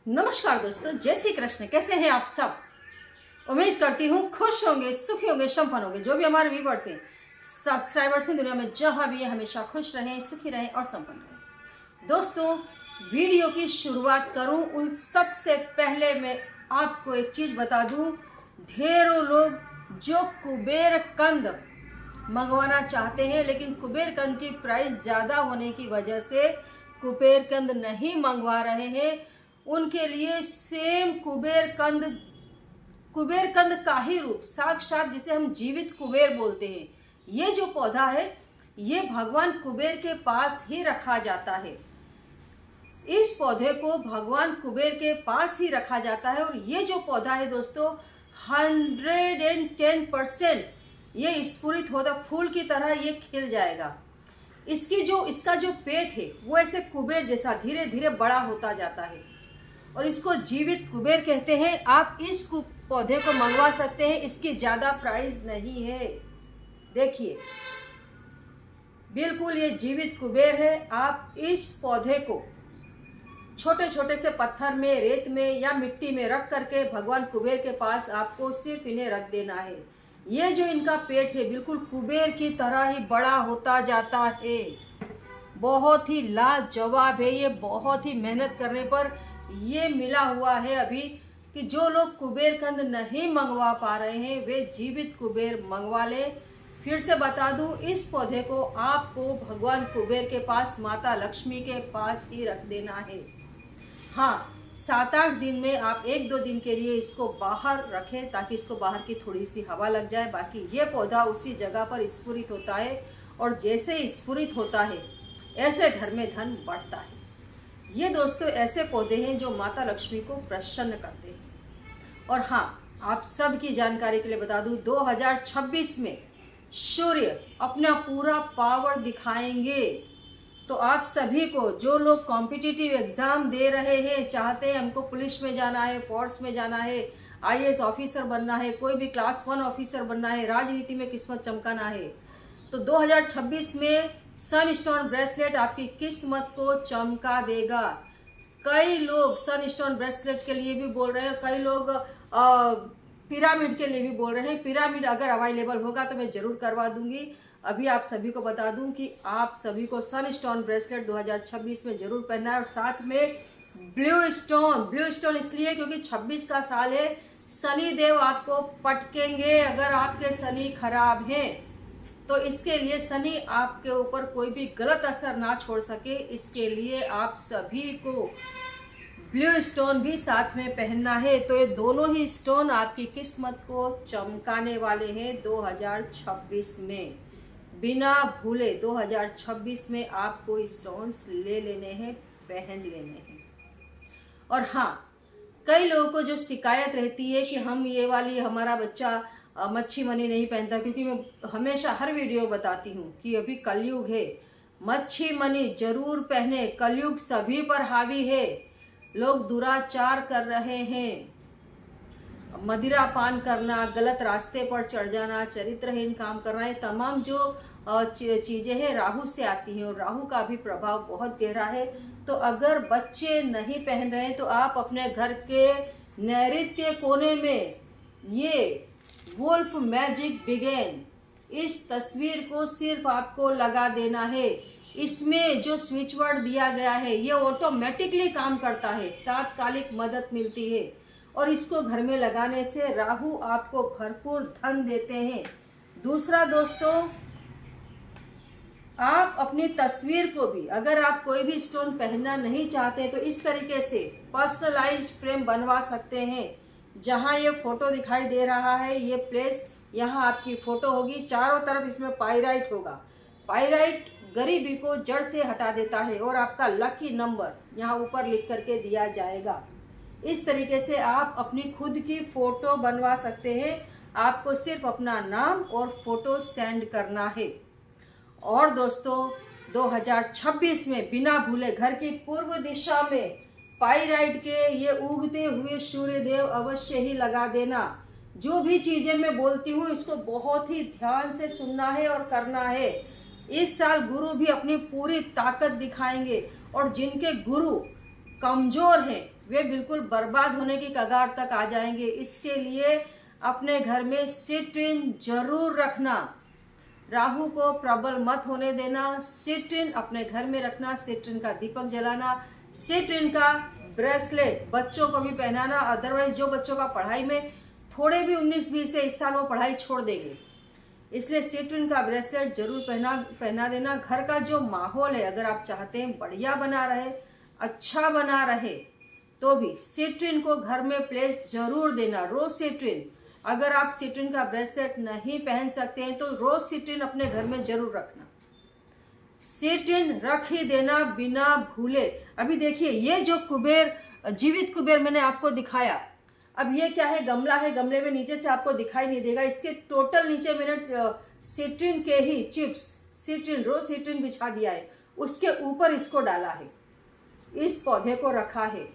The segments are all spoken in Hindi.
नमस्कार दोस्तों, जय श्री कृष्ण। कैसे हैं आप सब? उम्मीद करती हूँ खुश होंगे, सुखी होंगे, संपन्न होंगे। जो भी हमारे व्यूवर्स हैं, सब्सक्राइबर्स हैं, दुनिया में जहाँ भी है हमेशा खुश रहें, सुखी रहें और संपन्न रहें। दोस्तों, वीडियो की शुरुआत करूँ उन सबसे पहले मैं आपको एक चीज़ बता दूँ। ढेरों लोग जो कुबेर कंद मंगवाना चाहते हैं, लेकिन कुबेर कंद की प्राइस ज़्यादा होने की वजह से कुबेर कंद नहीं मंगवा रहे हैं। उनके लिए सेम कुबेर कंद का ही रूप, साक्षात जिसे हम जीवित कुबेर बोलते हैं, ये जो पौधा है ये भगवान कुबेर के पास ही रखा जाता है। इस पौधे को भगवान कुबेर के पास ही रखा जाता है। और ये जो पौधा है दोस्तों, 110% ये स्फुरित होता, फूल की तरह ये खिल जाएगा। इसका जो पेट है वो ऐसे कुबेर जैसा धीरे धीरे बड़ा होता जाता है और इसको जीवित कुबेर कहते हैं। आप इस पौधे को मंगवा सकते हैं, इसकी ज़्यादा प्राइस नहीं है। देखिए, बिल्कुल ये जीवित कुबेर है। आप इस पौधे को छोटे छोटे से पत्थर में, रेत में या मिट्टी में रख करके भगवान कुबेर के पास आपको सिर्फ इन्हें रख देना है। ये जो इनका पेट है बिल्कुल कुबेर की तरह ही बड़ा होता जाता है। बहुत ही लाजवाब है ये। बहुत ही मेहनत करने पर ये मिला हुआ है अभी कि जो लोग कुबेर कंद नहीं मंगवा पा रहे हैं वे जीवित कुबेर मंगवा ले। फिर से बता दूं, इस पौधे को आपको भगवान कुबेर के पास, माता लक्ष्मी के पास ही रख देना है। हाँ, 7-8 दिन में आप 1-2 दिन के लिए इसको बाहर रखें ताकि इसको बाहर की थोड़ी सी हवा लग जाए। बाकी ये पौधा उसी जगह पर स्फुरित होता है और जैसे स्फुरित होता है ऐसे घर में धन बढ़ता है। ये दोस्तों ऐसे पौधे हैं जो माता लक्ष्मी को प्रसन्न करते हैं। और हाँ, आप सब की जानकारी के लिए बता दूं, 2026 में सूर्य अपना पूरा पावर दिखाएंगे। तो आप सभी को, जो लोग कॉम्पिटिटिव एग्जाम दे रहे हैं, चाहते हैं हमको पुलिस में जाना है, फोर्स में जाना है, आईएएस ऑफिसर बनना है, कोई भी क्लास 1 ऑफिसर बनना है, राजनीति में किस्मत चमकाना है, तो 2026 में सनस्टोन ब्रेसलेट आपकी किस्मत को चमका देगा। कई लोग सनस्टोन ब्रेसलेट के लिए भी बोल रहे हैं, कई लोग पिरामिड के लिए भी बोल रहे हैं। पिरामिड अगर अवेलेबल होगा तो मैं ज़रूर करवा दूंगी। अभी आप सभी को बता दूं कि आप सभी को सनस्टोन ब्रेसलेट 2026 में ज़रूर पहनना है। और साथ में ब्लू स्टोन इसलिए क्योंकि 26 का साल है। शनि देव आपको पटकेंगे अगर आपके शनि खराब हैं, तो इसके लिए शनि आपके ऊपर कोई भी गलत असर ना छोड़ सके, इसके लिए आप सभी को ब्लू स्टोन भी साथ में पहनना है। तो ये दोनों ही स्टोन आपकी किस्मत को चमकाने वाले हैं 2026 में। बिना भूले 2026 में आपको स्टोन्स ले लेने हैं, पहन लेने हैं। और हाँ, कई लोगों को जो शिकायत रहती है कि हम ये वाली, हमारा बच्चा मच्छी मनी नहीं पहनता, क्योंकि मैं हमेशा हर वीडियो बताती हूँ कि अभी कलयुग है, मच्छी मनी जरूर पहने। कलयुग सभी पर हावी है। लोग दुराचार कर रहे हैं, मदिरा पान करना, गलत रास्ते पर चढ़ जाना, चरित्रहीन काम करना, ये तमाम जो चीज़ें हैं राहु से आती हैं और राहु का भी प्रभाव बहुत गहरा है। तो अगर बच्चे नहीं पहन रहे हैं तो आप अपने घर के नैऋत्य कोने में ये वुल्फ मैजिक बिगेन, इस तस्वीर को सिर्फ आपको लगा देना है। इसमें जो स्विच वर्ड दिया गया है ये ऑटोमेटिकली काम करता है, तात्कालिक मदद मिलती है। और इसको घर में लगाने से राहु आपको भरपूर धन देते हैं। दूसरा दोस्तों, आप अपनी तस्वीर को भी, अगर आप कोई भी स्टोन पहनना नहीं चाहते तो इस तरीके से पर्सनलाइज्ड फ्रेम बनवा सकते हैं। जहां ये फोटो दिखाई दे रहा है, ये प्लेस, यहाँ आपकी फोटो होगी, चारों तरफ इसमें पाइराइट होगा। पाइराइट गरीबी को जड़ से हटा देता है और आपका लकी नंबर यहाँ ऊपर लिख करके दिया जाएगा। इस तरीके से आप अपनी खुद की फोटो बनवा सकते हैं। आपको सिर्फ अपना नाम और फोटो सेंड करना है। और दोस्तों, 2026 में बिना भूले घर की पूर्व दिशा में पाइराइट के ये उगते हुए सूर्य देव अवश्य ही लगा देना। जो भी चीजें मैं बोलती हूँ इसको बहुत ही ध्यान से सुनना है और करना है। इस साल गुरु भी अपनी पूरी ताकत दिखाएंगे और जिनके गुरु कमजोर हैं वे बिल्कुल बर्बाद होने की कगार तक आ जाएंगे। इसके लिए अपने घर में सिट्रिन जरूर रखना, राहु को प्रबल मत होने देना। सिट्रिन अपने घर में रखना, सिट्रिन का दीपक जलाना, सिट्रिन का ब्रेसलेट बच्चों को भी पहनाना। अदरवाइज जो बच्चों का पढ़ाई में थोड़े भी 19-20 से इस साल वो पढ़ाई छोड़ देंगे, इसलिए सिट्रिन का ब्रेसलेट जरूर पहना देना। घर का जो माहौल है, अगर आप चाहते हैं बढ़िया बना रहे, अच्छा बना रहे, तो भी सिट्रिन को घर में प्लेस जरूर देना। रोज सिट्रिन, अगर आप सिट्रिन का ब्रेसलेट नहीं पहन सकते हैं तो रोज सिट्रिन अपने घर में जरूर रखना। सिट्रिन रख ही देना बिना भूले। अभी देखिए, ये जो कुबेर, जीवित कुबेर मैंने आपको दिखाया, अब ये क्या है, गमला है, गमले में नीचे से आपको दिखाई नहीं देगा, इसके टोटल नीचे मैंने सिट्रिन के ही चिप्स, सिट्रिन, रोज सिट्रिन बिछा दिया है, उसके ऊपर इसको डाला है, इस पौधे को रखा है।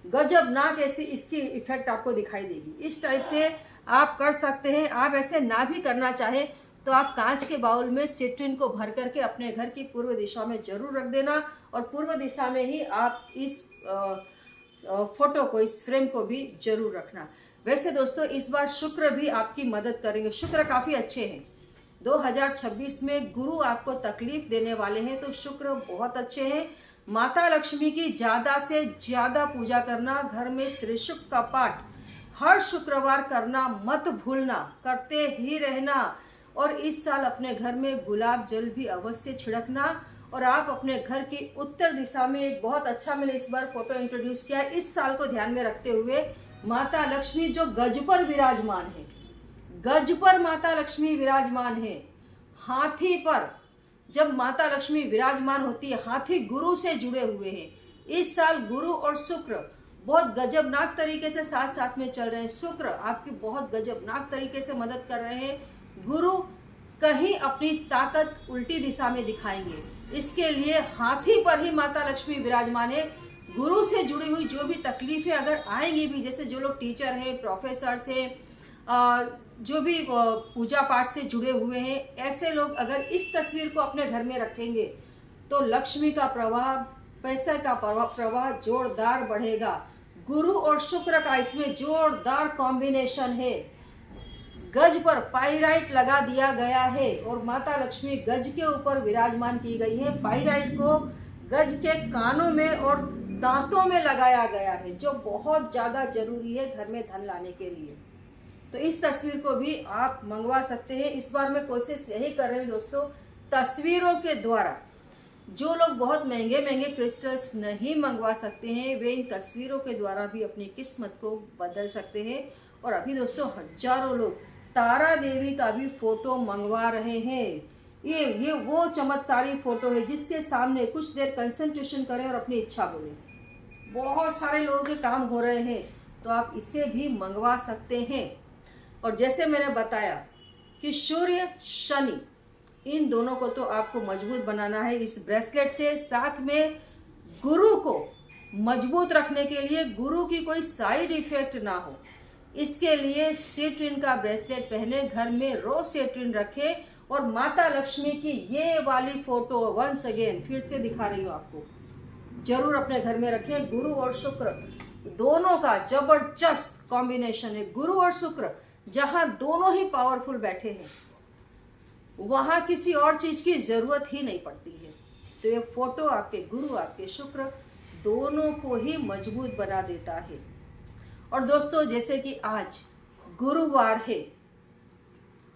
गजब ना कैसी इसकी इफेक्ट आपको दिखाई देगी। इस टाइप से आप कर सकते हैं। आप ऐसे ना भी करना चाहें तो आप कांच के बाउल में सिट्रिन को भर करके अपने घर की पूर्व दिशा में जरूर रख देना, और पूर्व दिशा में ही आप इस फोटो को, इस फ्रेम को भी जरूर रखना। वैसे दोस्तों, इस बार शुक्र भी आपकी मदद करेंगे, शुक्र काफी अच्छे हैं। 2026 में गुरु आपको तकलीफ देने वाले हैं, तो शुक्र बहुत अच्छे हैं। माता लक्ष्मी की ज्यादा से ज्यादा पूजा करना, घर में श्री शुक्र का पाठ हर शुक्रवार करना मत भूलना, करते ही रहना। और इस साल अपने घर में गुलाब जल भी अवश्य छिड़कना। और आप अपने घर की उत्तर दिशा में एक बहुत अच्छा, मैंने इस बार फोटो इंट्रोड्यूस किया है, इस साल को ध्यान में रखते हुए माता लक्ष्मी जो गज पर विराजमान है, गज पर माता लक्ष्मी विराजमान है, हाथी पर जब माता लक्ष्मी विराजमान होती है, हाथी गुरु से जुड़े हुए हैं। इस साल गुरु और शुक्र बहुत गजबनाक तरीके से साथ साथ में चल रहे हैं। शुक्र आपकी बहुत गजबनाक तरीके से मदद कर रहे हैं। गुरु कहीं अपनी ताकत उल्टी दिशा में दिखाएंगे, इसके लिए हाथी पर ही माता लक्ष्मी विराजमान है। गुरु से जुड़ी हुई जो भी तकलीफें अगर आएंगी भी, जैसे जो लोग टीचर हैं, प्रोफेसर से, जो भी पूजा पाठ से जुड़े हुए हैं, ऐसे लोग अगर इस तस्वीर को अपने घर में रखेंगे तो लक्ष्मी का प्रवाह, पैसा का प्रवाह जोरदार बढ़ेगा। गुरु और शुक्र का इसमें जोरदार कॉम्बिनेशन है। गज पर पाइराइट लगा दिया गया है और माता लक्ष्मी गज के ऊपर विराजमान की गई है। पाइराइट को गज के कानों में और दांतों में लगाया गया है, जो बहुत ज्यादा जरूरी है घर में धन लाने के लिए। तो इस तस्वीर को भी आप मंगवा सकते हैं। इस बार मैं कोशिश यही कर रही हूँ दोस्तों, तस्वीरों के द्वारा, जो लोग बहुत महंगे महंगे क्रिस्टल्स नहीं मंगवा सकते हैं, वे इन तस्वीरों के द्वारा भी अपनी किस्मत को बदल सकते हैं। और अभी दोस्तों हजारों लोग तारा देवी का भी फोटो मंगवा रहे हैं। ये वो चमत्कारी फोटो है जिसके सामने कुछ देर कंसंट्रेशन करें और अपनी इच्छा बोलें। बहुत सारे लोगों के काम हो रहे हैं, तो आप इसे भी मंगवा सकते हैं। और जैसे मैंने बताया कि सूर्य शनि, इन दोनों को तो आपको मजबूत बनाना है इस ब्रेसलेट से। साथ में गुरु को मजबूत रखने के लिए, गुरु की कोई साइड इफेक्ट ना हो, इसके लिए सिट्रिन का ब्रेसलेट पहने, घर में रोज सिट्रिन रखें। और माता लक्ष्मी की ये वाली फोटो वंस अगेन फिर से दिखा रही हूँ आपको, जरूर अपने घर में रखें। गुरु और शुक्र दोनों का जबरदस्त कॉम्बिनेशन है। गुरु और शुक्र जहां दोनों ही पावरफुल बैठे हैं, वहां किसी और चीज की जरूरत ही नहीं पड़ती है। तो ये फोटो आपके गुरु, आपके शुक्र दोनों को ही मजबूत बना देता है। और दोस्तों, जैसे कि आज गुरुवार है,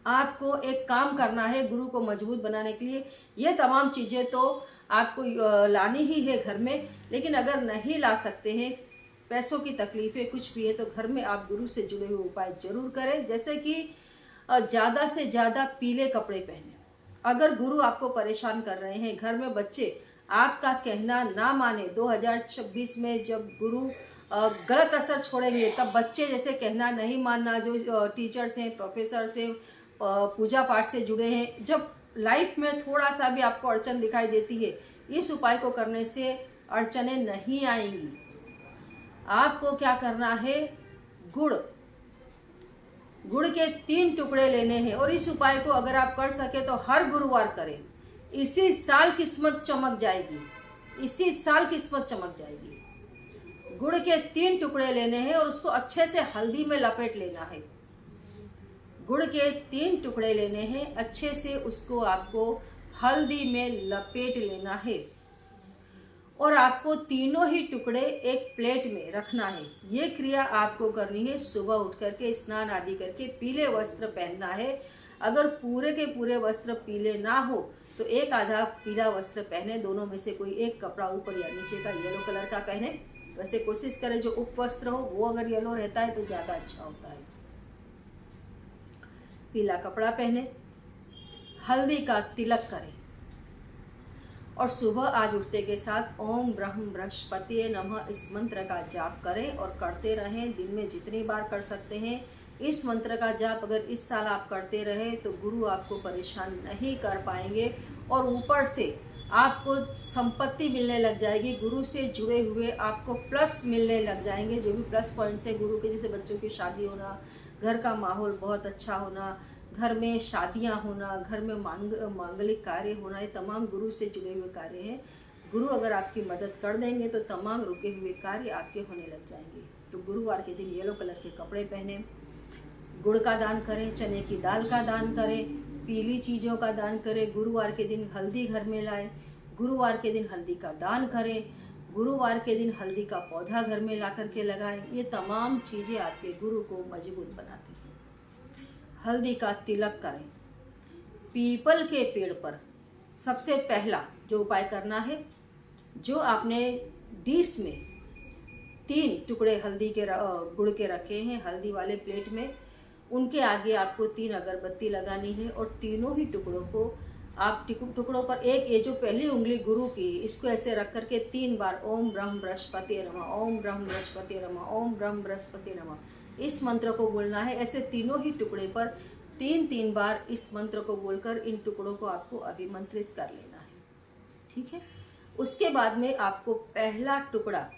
आपको एक काम करना है गुरु को मजबूत बनाने के लिए। ये तमाम चीजें तो आपको लानी ही है घर में, लेकिन अगर नहीं ला सकते हैं, पैसों की तकलीफें कुछ भी है, तो घर में आप गुरु से जुड़े हुए उपाय जरूर करें। जैसे कि ज़्यादा से ज़्यादा पीले कपड़े पहने। अगर गुरु आपको परेशान कर रहे हैं, घर में बच्चे आपका कहना ना माने, 2026 में जब गुरु गलत असर छोड़ेंगे, तब बच्चे जैसे कहना नहीं मानना, जो टीचर्स हैं, प्रोफेसर हैं, पूजा पाठ से जुड़े हैं, जब लाइफ में थोड़ा सा भी आपको अड़चन दिखाई देती है, इस उपाय को करने से अड़चनें नहीं आएंगी। आपको क्या करना है, गुड़ के 3 टुकड़े लेने हैं और इस उपाय को अगर आप कर सके तो हर गुरुवार करें। इसी साल किस्मत चमक जाएगी, इसी साल किस्मत चमक जाएगी। गुड़ के 3 टुकड़े लेने हैं और उसको अच्छे से हल्दी में लपेट लेना है। गुड़ के 3 टुकड़े लेने हैं, अच्छे से उसको आपको हल्दी में लपेट लेना है और आपको तीनों ही टुकड़े एक प्लेट में रखना है। ये क्रिया आपको करनी है सुबह उठ करके, स्नान आदि करके। पीले वस्त्र पहनना है। अगर पूरे के पूरे वस्त्र पीले ना हो तो एक आधा पीला वस्त्र पहने, दोनों में से कोई एक कपड़ा ऊपर या नीचे का येलो कलर का पहने। वैसे कोशिश करें जो उपवस्त्र हो वो अगर येलो रहता है तो ज़्यादा अच्छा होता है। पीला कपड़ा पहने, हल्दी का तिलक करें और सुबह आज उठते के साथ ओम ब्रह्म बृहस्पति नमः इस मंत्र का जाप करें और करते रहें। दिन में जितनी बार कर सकते हैं इस मंत्र का जाप अगर इस साल आप करते रहे तो गुरु आपको परेशान नहीं कर पाएंगे और ऊपर से आपको संपत्ति मिलने लग जाएगी। गुरु से जुड़े हुए आपको प्लस मिलने लग जाएंगे, जो भी प्लस पॉइंट्स है गुरु के, जैसे बच्चों की शादी होना, घर का माहौल बहुत अच्छा होना, घर में शादियां होना, घर में मांगलिक कार्य होना, ये तमाम गुरु से जुड़े हुए कार्य हैं। गुरु अगर आपकी मदद कर देंगे तो तमाम रुके हुए कार्य आपके होने लग जाएंगे। तो गुरुवार के दिन येलो कलर के कपड़े पहने, गुड़ का दान करें, चने की दाल का दान करें, पीली चीज़ों का दान करें। गुरुवार के दिन हल्दी घर में लाएं, गुरुवार के दिन हल्दी का दान करें, गुरुवार के दिन हल्दी का पौधा घर में ला करके लगाएं। ये तमाम चीज़ें आपके गुरु को मजबूत बनाती हैं। हल्दी का तिलक करें। पीपल के पेड़ पर सबसे पहला जो उपाय करना है, जो आपने डिश में 3 टुकड़े हल्दी के गुड़ के रखे हैं हल्दी वाले प्लेट में, उनके आगे आपको 3 अगरबत्ती लगानी है और तीनों ही टुकड़ों को आप टुकड़ों पर एक, ये जो पहली उंगली गुरु की, इसको ऐसे रख करके 3 बार ओम ब्रह्म बृहस्पति नमः, ओम ब्रह्म बृहस्पति नमः, ओम ब्रह्म बृहस्पति नमः, इस मंत्र को बोलना है। ऐसे तीनों ही टुकड़े पर 3-3 बार इस मंत्र को बोलकर इन टुकड़ों को आपको अभिमंत्रित कर लेना है। ठीक है। उसके बाद में आपको पहला टुकड़ा,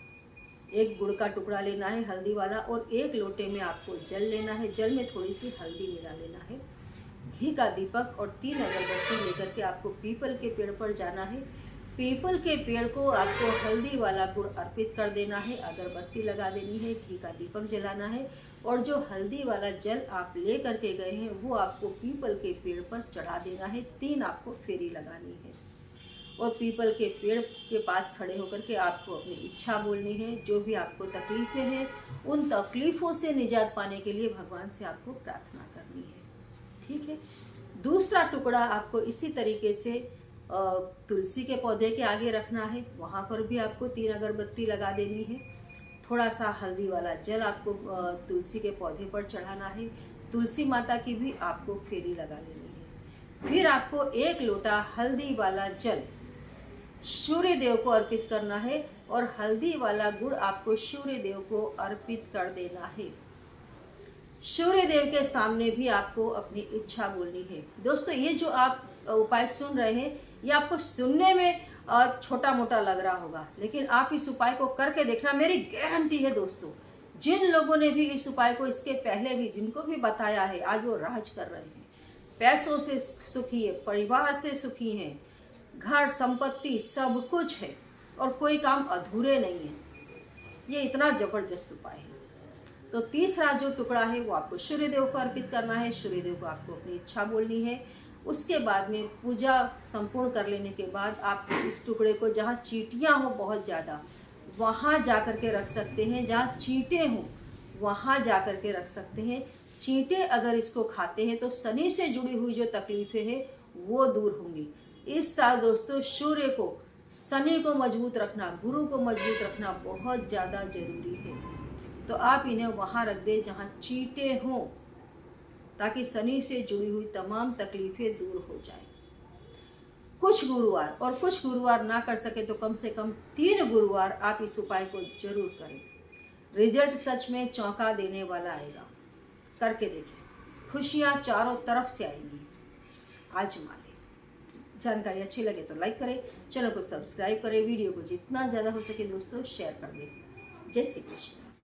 एक गुड़ का टुकड़ा लेना है हल्दी वाला और एक लोटे में आपको जल लेना है। जल में थोड़ी सी हल्दी मिला लेना है, घी का दीपक और 3 अगरबत्ती लेकर के आपको पीपल के पेड़ पर जाना है। पीपल के पेड़ को आपको हल्दी वाला गुड़ अर्पित कर देना है, अगरबत्ती लगा देनी है, घी का दीपक जलाना है और जो हल्दी वाला जल आप ले करके गए हैं वो आपको पीपल के पेड़ पर चढ़ा देना है। 3 आपको फेरी लगानी है और पीपल के पेड़ के पास खड़े होकर के आपको अपनी इच्छा बोलनी है। जो भी आपको तकलीफें हैं उन तकलीफ़ों से निजात पाने के लिए भगवान से आपको प्रार्थना करनी है। ठीक है। दूसरा टुकड़ा आपको इसी तरीके से तुलसी के पौधे के आगे रखना है, वहाँ पर भी आपको 3 अगरबत्ती लगा देनी है। थोड़ा सा हल्दी वाला जल आपको तुलसी के पौधे पर चढ़ाना है। तुलसी माता की भी आपको फेरी लगा लेनी है। फिर आपको 1 लोटा हल्दी वाला जल सूर्य देव को अर्पित करना है और हल्दी वाला गुड़ आपको सूर्य देव को अर्पित कर देना है। सूर्य देव के सामने भी आपको अपनी इच्छा बोलनी है। दोस्तों, ये जो आप उपाय सुन रहे हैं ये आपको सुनने में छोटा मोटा लग रहा होगा, लेकिन आप इस उपाय को करके देखना, मेरी गारंटी है दोस्तों। जिन लोगों ने भी इस उपाय को इसके पहले भी जिनको भी बताया है, आज वो राज कर रहे हैं, पैसों से सुखी है, परिवार से सुखी हैं, घर संपत्ति सब कुछ है और कोई काम अधूरे नहीं है। ये इतना जबरदस्त उपाय है। तो तीसरा जो टुकड़ा है वो आपको सूर्य देव को अर्पित करना है। सूर्य देव को आपको अपनी इच्छा बोलनी है। उसके बाद में पूजा संपूर्ण कर लेने के बाद आप इस टुकड़े को जहाँ चींटियाँ हो बहुत ज़्यादा वहाँ जा कर के रख सकते हैं, जहाँ चींटे हों वहाँ जा कर के रख सकते हैं। चींटे अगर इसको खाते हैं तो शनि से जुड़ी हुई जो तकलीफें हैं वो दूर होंगी। इस साल दोस्तों सूर्य को, शनि को मजबूत रखना, गुरु को मजबूत रखना बहुत ज़्यादा जरूरी है। तो आप इन्हें वहाँ रख दें जहाँ चींटे हों, ताकि शनि से जुड़ी हुई तमाम तकलीफें दूर हो जाए। कुछ गुरुवार, और कुछ गुरुवार ना कर सके तो कम से कम 3 गुरुवार आप इस उपाय को जरूर करें। रिजल्ट सच में चौंका देने वाला आएगा। करके देखिए, खुशियाँ चारों तरफ से आएंगी। आजमा लें। जानकारी अच्छी लगे तो लाइक करें, चैनल को सब्सक्राइब करें, वीडियो को जितना ज़्यादा हो सके दोस्तों शेयर कर दें। जय श्री कृष्ण।